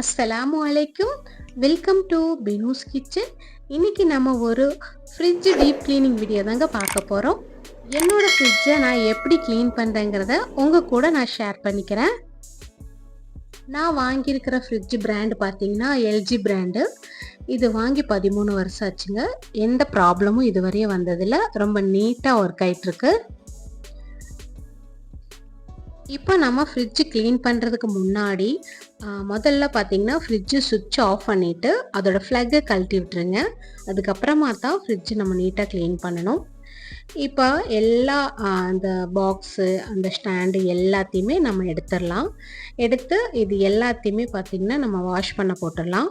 அஸ்ஸலாமு அலைக்கும். Welcome to Binu's kitchen. இன்னைக்கு நம்ம ஒரு ஃப்ரிட்ஜ் டீப் கிளீனிங் வீடியோ தாங்க பார்க்க போகிறோம். என்னோட ஃப்ரிட்ஜை நான் எப்படி க்ளீன் பண்ணுறேங்கிறத உங்கள் கூட நான் ஷேர் பண்ணிக்கிறேன். நான் வாங்கியிருக்கிற ஃப்ரிட்ஜ் பிராண்டு பார்த்தீங்கன்னா எல்ஜி பிராண்டு. இது வாங்கி 13 வருஷம் ஆச்சுங்க. எந்த ப்ராப்ளமும் இதுவரையும் வந்ததில்லை. ரொம்ப நீட்டாக ஒர்க் ஆகிட்டுருக்கு. இப்போ நம்ம ஃப்ரிட்ஜு க்ளீன் பண்ணுறதுக்கு முன்னாடி முதல்ல பார்த்தீங்கன்னா ஃப்ரிட்ஜு சுவிட்ச் ஆஃப் பண்ணிவிட்டு அதோடய ஃப்ளக்கை கழட்டி விட்டுருங்க. அதுக்கப்புறமா தான் ஃப்ரிட்ஜு நம்ம நீட்டாக க்ளீன் பண்ணணும். இப்போ எல்லா அந்த பாக்ஸு அந்த ஸ்டாண்டு எல்லாத்தையுமே நம்ம எடுத்துடலாம். எடுத்து இது எல்லாத்தையுமே பார்த்திங்கன்னா நம்ம வாஷ் பண்ண போட்டுடலாம்.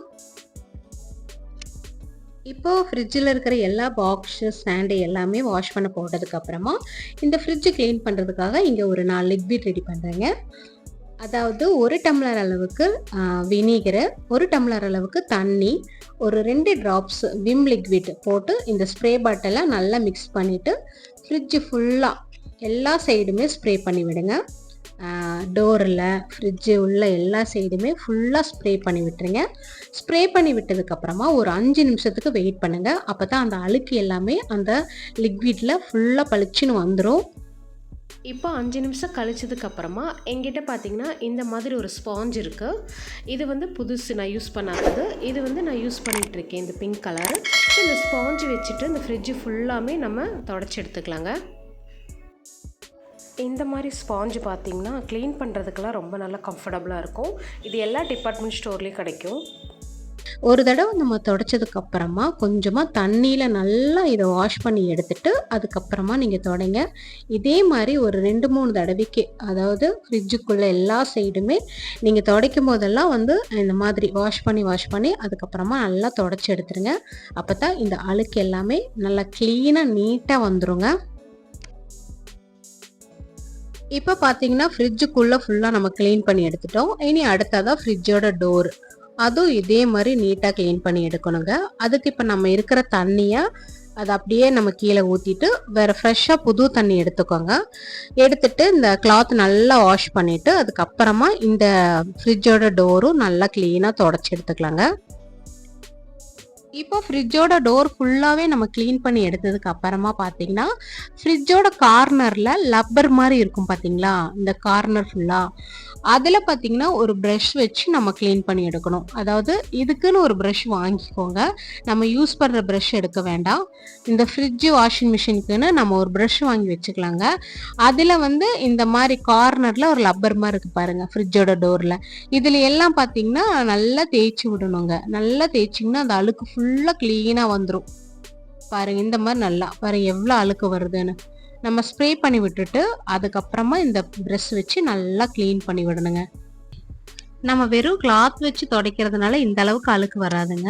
இப்போது ஃப்ரிட்ஜில் இருக்கிற எல்லா பாக்ஸு ஸ்டாண்டு எல்லாமே வாஷ் பண்ண போட்டதுக்கப்புறமா இந்த ஃப்ரிட்ஜு க்ளீன் பண்ணுறதுக்காக இங்கே ஒரு 4 லிக்விட் ரெடி பண்ணுறேங்க. அதாவது 1 டம்ளர் அளவுக்கு வினிகரு, 1 டம்ளர் அளவுக்கு தண்ணி, ஒரு 2 ட்ராப்ஸ் விம் லிக்விட் போட்டு இந்த ஸ்ப்ரே பாட்டிலை நல்லா மிக்ஸ் பண்ணிவிட்டு ஃப்ரிட்ஜு ஃபுல்லாக எல்லா சைடுமே ஸ்ப்ரே பண்ணி விடுங்க. டோரில் ஃப்ரிட்ஜு உள்ள எல்லா சைடுமே ஃபுல்லாக ஸ்ப்ரே பண்ணி விட்டுருங்க. ஸ்ப்ரே பண்ணி விட்டதுக்கப்புறமா ஒரு 5 நிமிஷத்துக்கு வெயிட் பண்ணுங்கள். அப்போ தான் அந்த அழுக்கு எல்லாமே அந்த லிக்விடில் ஃபுல்லாக பளிச்சுன்னு வந்துடும். இப்போ 5 நிமிஷம் கழிச்சதுக்கப்புறமா எங்கிட்ட பார்த்தீங்கன்னா இந்த மாதிரி ஒரு ஸ்பாஞ்ச் இருக்குது. இது புதுசு, நான் யூஸ் பண்ணாதது. இது நான் யூஸ் பண்ணிகிட்ருக்கேன், இந்த பிங்க் கலர். இந்த ஸ்பாஞ்சு வச்சுட்டு இந்த ஃப்ரிட்ஜு ஃபுல்லாமே நம்ம தொடச்சி எடுத்துக்கலாங்க. இந்த மாதிரி ஸ்பாஞ்சு பார்த்திங்கன்னா க்ளீன் பண்ணுறதுக்கெல்லாம் ரொம்ப நல்லா கம்ஃபர்டபுளாக இருக்கும். இது எல்லா டிபார்ட்மெண்ட் ஸ்டோர்லேயும் கிடைக்கும். ஒரு தடவை நம்ம தொடச்சதுக்கப்புறமா கொஞ்சமாக தண்ணியில் நல்லா இதை வாஷ் பண்ணி எடுத்துட்டு அதுக்கப்புறமா நீங்கள் தொடங்க. இதே மாதிரி ஒரு 2-3 தடவைக்கு, அதாவது ஃப்ரிட்ஜுக்குள்ளே எல்லா சைடுமே நீங்கள் துடைக்கும் போதெல்லாம் இந்த மாதிரி வாஷ் பண்ணி அதுக்கப்புறமா நல்லா தொடச்சி எடுத்துருங்க. அப்போ தான் இந்த அழுக்கு எல்லாமே நல்லா க்ளீனாக நீட்டாக வந்துருங்க. இப்போ பார்த்தீங்கன்னா ஃப்ரிட்ஜுக்குள்ளே ஃபுல்லாக நம்ம க்ளீன் பண்ணி எடுத்துட்டோம். இனி அடுத்ததாக ஃப்ரிட்ஜோட டோர், அதுவும் இதே மாதிரி நீட்டாக க்ளீன் பண்ணி எடுக்கணுங்க. அதுக்கு இப்போ நம்ம இருக்கிற தண்ணியை அதை அப்படியே நம்ம கீழே ஊற்றிட்டு வேறு ஃப்ரெஷ்ஷாக புது தண்ணி எடுத்துக்கோங்க. எடுத்துட்டு இந்த கிளாத் நல்லா வாஷ் பண்ணிவிட்டு அதுக்கப்புறமா இந்த ஃப்ரிட்ஜோட டோரும் நல்லா க்ளீனாக தொடச்சி எடுத்துக்கலாங்க. இப்போ ஃப்ரிட்ஜோட டோர் ஃபுல்லாகவே நம்ம க்ளீன் பண்ணி எடுத்ததுக்கு அப்புறமா பார்த்தீங்கன்னா ஃப்ரிட்ஜோட கார்னரில் லப்பர் மாதிரி இருக்கும் பார்த்தீங்களா, இந்த கார்னர் ஃபுல்லாக அதில் பார்த்தீங்கன்னா ஒரு ப்ரஷ் வச்சு நம்ம க்ளீன் பண்ணி எடுக்கணும். அதாவது இதுக்குன்னு ஒரு ப்ரஷ் வாங்கிக்கோங்க. நம்ம யூஸ் பண்ணுற ப்ரஷ் எடுக்க வேண்டாம். இந்த ஃப்ரிட்ஜு வாஷிங் மிஷினுக்குன்னு நம்ம ஒரு ப்ரஷ் வாங்கி வச்சுக்கலாங்க. அதில் இந்த மாதிரி கார்னரில் ஒரு லப்பர் மாதிரி இருக்குது பாருங்கள் ஃப்ரிட்ஜோட டோரில். இதில் எல்லாம் பார்த்தீங்கன்னா நல்லா தேய்ச்சி விடணுங்க. நல்லா தேய்ச்சிங்கன்னா அந்த அழுக்கு ஃபுல்லாக க்ளீனாக வந்துடும் பாருங்கள். இந்த மாதிரி நல்லா பாருங்கள் எவ்வளோ அழுக்கு வருதுன்னு. நம்ம ஸ்ப்ரே பண்ணி விட்டுட்டு அதுக்கப்புறமா இந்த ப்ரஷ் வச்சு நல்லா க்ளீன் பண்ணி விடணுங்க. நம்ம வெறும் கிளாத் வச்சு துடைக்கிறதுனால இந்த அளவுக்கு அழுக்கு வராதுங்க.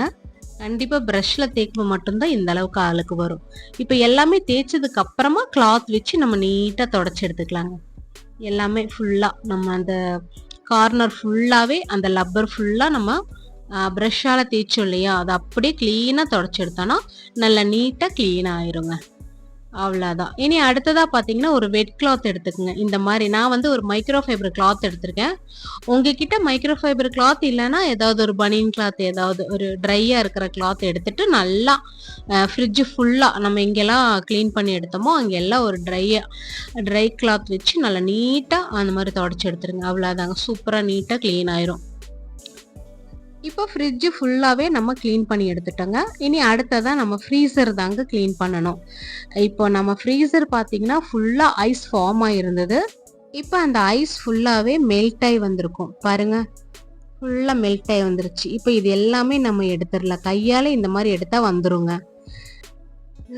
கண்டிப்பாக ப்ரஷ்ஷில் தேய்க்கும் மட்டும்தான் இந்த அளவுக்கு அழுக்கு வரும். இப்போ எல்லாமே தேய்ச்சதுக்கு அப்புறமா கிளாத் வச்சு நம்ம நீட்டாக தொடச்சி எடுத்துக்கலாங்க. எல்லாமே ஃபுல்லாக நம்ம அந்த கார்னர் ஃபுல்லாகவே அந்த லப்பர் ஃபுல்லாக நம்ம ப்ரஷ்ஷால் தேய்ச்சோம் இல்லையா, அதை அப்படியே க்ளீனாக தொடச்சி எடுத்தோன்னா நல்லா நீட்டாக க்ளீனாக ஆயிருங்க. அவ்வளோதான். இனி அடுத்ததாக பார்த்தீங்கன்னா ஒரு வெட் கிளாத் எடுத்துக்கோங்க. இந்த மாதிரி நான் ஒரு மைக்ரோ ஃபைபர் கிளாத் எடுத்திருக்கேன். உங்ககிட்ட மைக்ரோ ஃபைபர் கிளாத் இல்லைன்னா ஏதாவது ஒரு பனியன் கிளாத், ஏதாவது ஒரு ட்ரையாக இருக்கிற கிளாத் எடுத்துட்டு நல்லா ஃப்ரிட்ஜு ஃபுல்லாக நம்ம எங்கெல்லாம் க்ளீன் பண்ணி எடுத்தோமோ அங்கெல்லாம் ஒரு ட்ரை கிளாத் வச்சு நல்லா நீட்டாக அந்த மாதிரி தொடச்சி எடுத்துருங்க. அவ்வளோதாங்க, சூப்பராக நீட்டாக க்ளீன் ஆயிரும். இப்போ ஃப்ரிட்ஜு ஃபுல்லாகவே நம்ம க்ளீன் பண்ணி எடுத்துட்டோங்க. இனி அடுத்ததான் நம்ம ஃப்ரீசர் தாங்க க்ளீன் பண்ணணும். இப்போ நம்ம ஃப்ரீசர் பார்த்தீங்கன்னா ஃபுல்லாக ஐஸ் ஃபார்ம் ஆகிருந்தது. இப்போ அந்த ஐஸ் ஃபுல்லாகவே மெல்ட் ஆகி வந்திருக்கும் பாருங்கள், ஃபுல்லாக மெல்ட் ஆகி வந்துருச்சு. இப்போ இது எல்லாமே நம்ம எடுத்துடலாம். கையால் இந்த மாதிரி எடுத்தால் வந்துருங்க.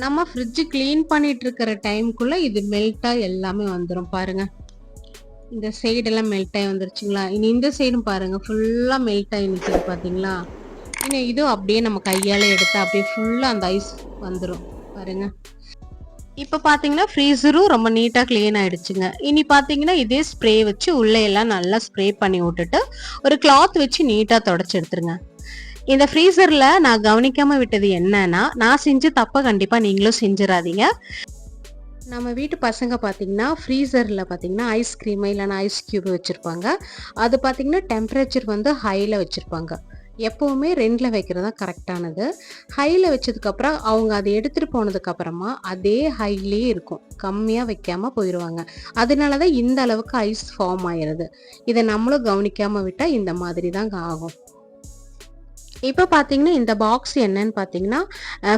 நம்ம ஃப்ரிட்ஜு க்ளீன் பண்ணிட்டு இருக்கிற டைமுக்குள்ளே இது மெல்ட்டாக எல்லாமே வந்துடும் பாருங்கள். இந்த சைடெல்லாம் மெல்ட் ஆகி வந்துருச்சுங்களா. இனி இந்த சைடும் பாருங்கள் ஃபுல்லாக மெல்ட் ஆகி நிற்கிது பார்த்தீங்களா. இனி இதுவும் அப்படியே நம்ம கையால் எடுத்து அப்படியே ஃபுல்லாக அந்த ஐஸ் வந்துடும் பாருங்கள். இப்போ பார்த்தீங்கன்னா ஃப்ரீசரும் ரொம்ப நீட்டாக க்ளீன் ஆகிடுச்சுங்க. இனி பார்த்தீங்கன்னா இதே ஸ்ப்ரே வச்சு உள்ளே எல்லாம் நல்லா ஸ்ப்ரே பண்ணி விட்டுட்டு ஒரு கிளாத் வச்சு நீட்டாக தொடச்சி எடுத்துருங்க. இந்த ஃப்ரீசரில் நான் கவனிக்காமல் விட்டது என்னன்னா, நான் செஞ்ச தப்பை கண்டிப்பாக நீங்களும் செஞ்சிடாதீங்க. நம்ம வீட்டு பசங்க பார்த்தீங்கன்னா, ஃப்ரீசர்ல பார்த்தீங்கன்னா, ஐஸ்கிரீமு இல்லன்னா ஐஸ் கியூப் வச்சிருப்பாங்க. அது பார்த்தீங்கன்னா, டெம்பரேச்சர் வந்து ஹைல வச்சிருப்பாங்க. எப்பவுமே 2ல வைக்கிறது தான் கரெக்ட்டானது. ஹைல வச்சதுக்கப்புறம் அவங்க அத எடுத்துட்டு போனதுக்கப்புறமா, அதே ஹைலயே இருக்கும். கம்மியா வைக்காம போயிருவாங்க. அதனால தான் இந்த அளவுக்கு ஐஸ் ஃபார்ம் ஆயிருது. இத நம்மளும் கவனிக்காம விட்டா இந்த மாதிரி தாங்க ஆகும். இப்ப பார்த்தீங்கன்னா, இந்த பாக்ஸ் என்னன்னு பார்த்தீங்கன்னா,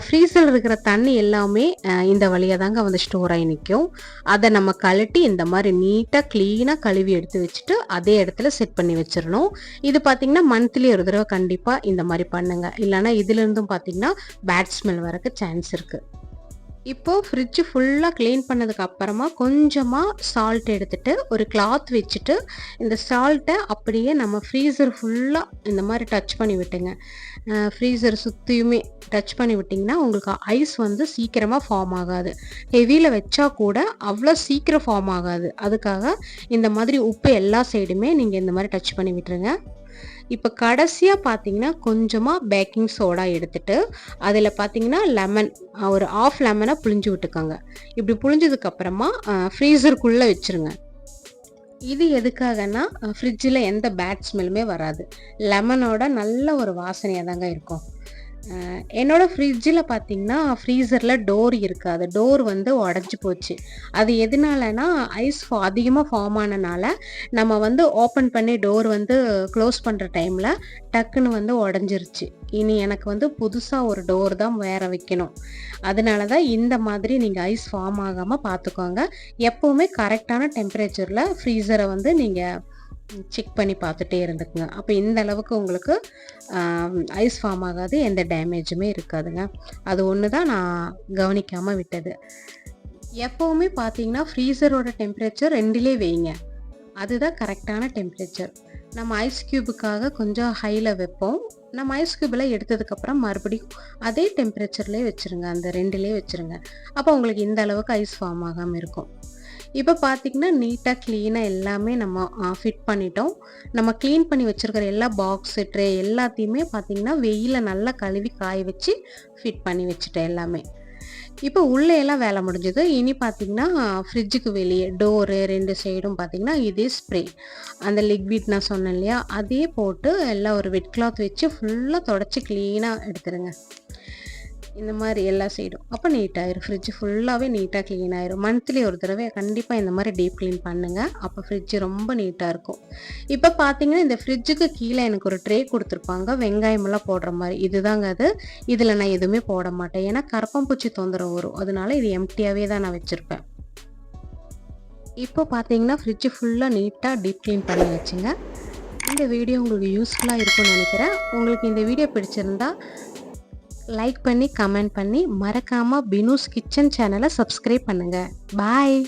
ஃப்ரீசர்ல இருக்கிற தண்ணி எல்லாமே இந்த வழியா தாங்க வந்து ஸ்டோர் ஆயி நிக்கும். அத நம்ம கழட்டி இந்த மாரி நீட்டா, கிளீனா கழுவி எடுத்து வச்சுட்டு, அதே இடத்துல செட் பண்ணி வச்சிரணும். இது பார்த்தீங்கன்னா, மந்த்லி ஒரு தடவ கண்டிப்பா இந்த மாரி பண்ணுங்க. இல்லன்னா இதுலருந்தும் பார்த்தீங்கன்னா, பேட் ஸ்மெல் வரக்கு சான்ஸ் இருக்கு. இப்போ ஃப்ரிட்ஜ் ஃபுல்லா கிளீன் பண்ணதுக்கு அப்புறமா கொஞ்சமா சால்ட் எடுத்துட்டு, ஒரு கிளாத் வச்சுட்டு, இந்த சால்ட்ட அப்படியே நம்ம ஃப்ரீசர் ஃபுல்லா இந்த மாரி டச் பண்ணி விட்டுங்க. ஃப்ரீசர் சுத்தியுமே டச் பண்ணி விட்டீங்கன்னா, உங்களுக்கு ஐஸ் வந்து சீக்கிரமா ஃபார்ம் ஆகாது. ஹெவில வச்சா கூட அவ்வளோ சீக்கிரம் ஃபார்ம் ஆகாது. அதுக்காக இந்த மாதிரி உப்பு எல்லா சைடுமே நீங்க இந்த மாரி டச் பண்ணி விட்டுருங்க. இப்ப கடைசியா பார்த்தீங்கன்னா, கொஞ்சமா பேக்கிங் சோடா எடுத்துட்டு, அதில பார்த்தீங்கன்னா லெமன் ஒரு 1/2 லெமன புழிஞ்சு விட்டுக்கோங்க. இப்படி புழிஞ்சதுக்கு அப்புறமா ஃப்ரீசர்க்குள்ள வச்சுருங்க. இது எதுக்காகன்னா, ஃப்ரிட்ஜில எந்த பேட் ஸ்மெல்லுமே வராது. லெமனோட நல்ல ஒரு வாசனையா தாங்க இருக்கும். என்னோட ஃப்ரிட்ஜில பார்த்தீங்கன்னா, ஃப்ரீசர்ல டோர் இருக்காது. டோர் வந்து உடைஞ்சு போச்சு. அது எதனாலனா, ஐஸ் அதிகமா ஃபார்ம் ஆனனால, நம்ம வந்து ஓப்பன் பண்ணி டோர் வந்து க்ளோஸ் பண்ற டைம்ல டக்குன்னு வந்து உடைஞ்சிருச்சு. இனி எனக்கு வந்து புதுசா ஒரு டோர் தான் வேற வைக்கணும். அதனால தான் இந்த மாதிரி நீங்க ஐஸ் ஃபார்ம் ஆகாம பார்த்துக்கோங்க. எப்பவுமே கரெக்ட்டான டெம்பரேச்சர்ல ஃப்ரீசர வந்து நீங்க செக் பண்ணி பார்த்துட்டே இருந்துக்குங்க. அப்ப இந்த அளவுக்கு உங்களுக்கு ஐஸ் ஃபார்ம் ஆகாது. எந்த டேமேஜுமே இருக்காதுங்க. அது ஒண்ணு தான் நான் கவனிக்காம விட்டது. எப்பவுமே பார்த்தீங்கன்னா, ஃப்ரீசரோட டெம்பரேச்சர் 2லயே வைங்க. அதுதான் கரெக்ட்டான டெம்பரேச்சர். நம்ம ஐஸ் கியூபுக்காக கொஞ்சம் ஹைல வைப்போம். நம்ம ஐஸ் கியூப்லாம் எடுத்ததுக்கப்புறம் மறுபடியும் அதே டெம்பரேச்சர்லயே வச்சுருங்க. அந்த 2லயே வச்சுருங்க. அப்போ உங்களுக்கு இந்த அளவுக்கு ஐஸ் ஃபார்ம் ஆகாம இருக்கும். இப்ப பார்த்தீங்கன்னா, நீட்டா, கிளீனா எல்லாமே நம்ம ஃபிட் பண்ணிட்டோம். நம்ம கிளீன் பண்ணி வச்சிருக்கிற எல்லா பாக்ஸு, ட்ரே எல்லாத்தையுமே பார்த்தீங்கன்னா, வெயில்ல நல்லா கழுவி காய வச்சு ஃபிட் பண்ணி வச்சுட்டேன் எல்லாமே. இப்போ உள்ள எல்லாம் வேலை முடிஞ்சது. இனி பார்த்தீங்கன்னா, ஃப்ரிட்ஜுக்கு வெளியே டோரு 2 சைடும் பார்த்தீங்கன்னா, இதே ஸ்ப்ரே. அந்த லிக்விட் நான் சொன்னேன் இல்லையா? அதே போட்டு எல்லாம் ஒரு வெட் கிளாத் வச்சு ஃபுல்லா தொடச்சு கிளீனா எடுத்துருங்க. இந்த மாரி எல்லா சைடும். அப்ப நீட் ஆயிரும். ஃப்ரிட்ஜ் ஃபுல்லாவே நீட்டா கிளீன் ஆயிரும். மந்த்லி ஒரு தடவை கண்டிப்பா இந்த மாரி டீப் கிளீன் பண்ணுங்க. அப்ப ஃப்ரிட்ஜ் ரொம்ப நீட்டா இருக்கும். இப்ப பார்த்தீங்கன்னா, இந்த ஃப்ரிட்ஜுக்கு கீழ எனக்கு ஒரு ட்ரே குடுத்துருப்பாங்க. வெங்காயமெல்லாம் போடுற மாரி. இதுதாங்க அது. இதுல நான் எதுவுமே போட மாட்டேன். ஏன்னா கரப்பான்பூச்சி தொந்தரவு வரும். அதனால இது எம்ப்டியாவே தான் நான் வச்சிருப்பேன். இப்போ பார்த்தீங்கன்னா, ஃப்ரிட்ஜ் ஃபுல்லா நீட்டா டீப் கிளீன் பண்ணியாச்சுங்க. இந்த வீடியோ உங்களுக்கு யூஸ்ஃபுல்லா இருக்கும்னு நெனைக்கிறேன். உங்களுக்கு இந்த வீடியோ பிடிச்சிருந்தா லைக் பண்ணி, கமெண்ட் பண்ணி, மறக்காம பினூஸ் கிச்சன் சேனல சப்ஸ்கிரைப் பண்ணுங்க. பாய்.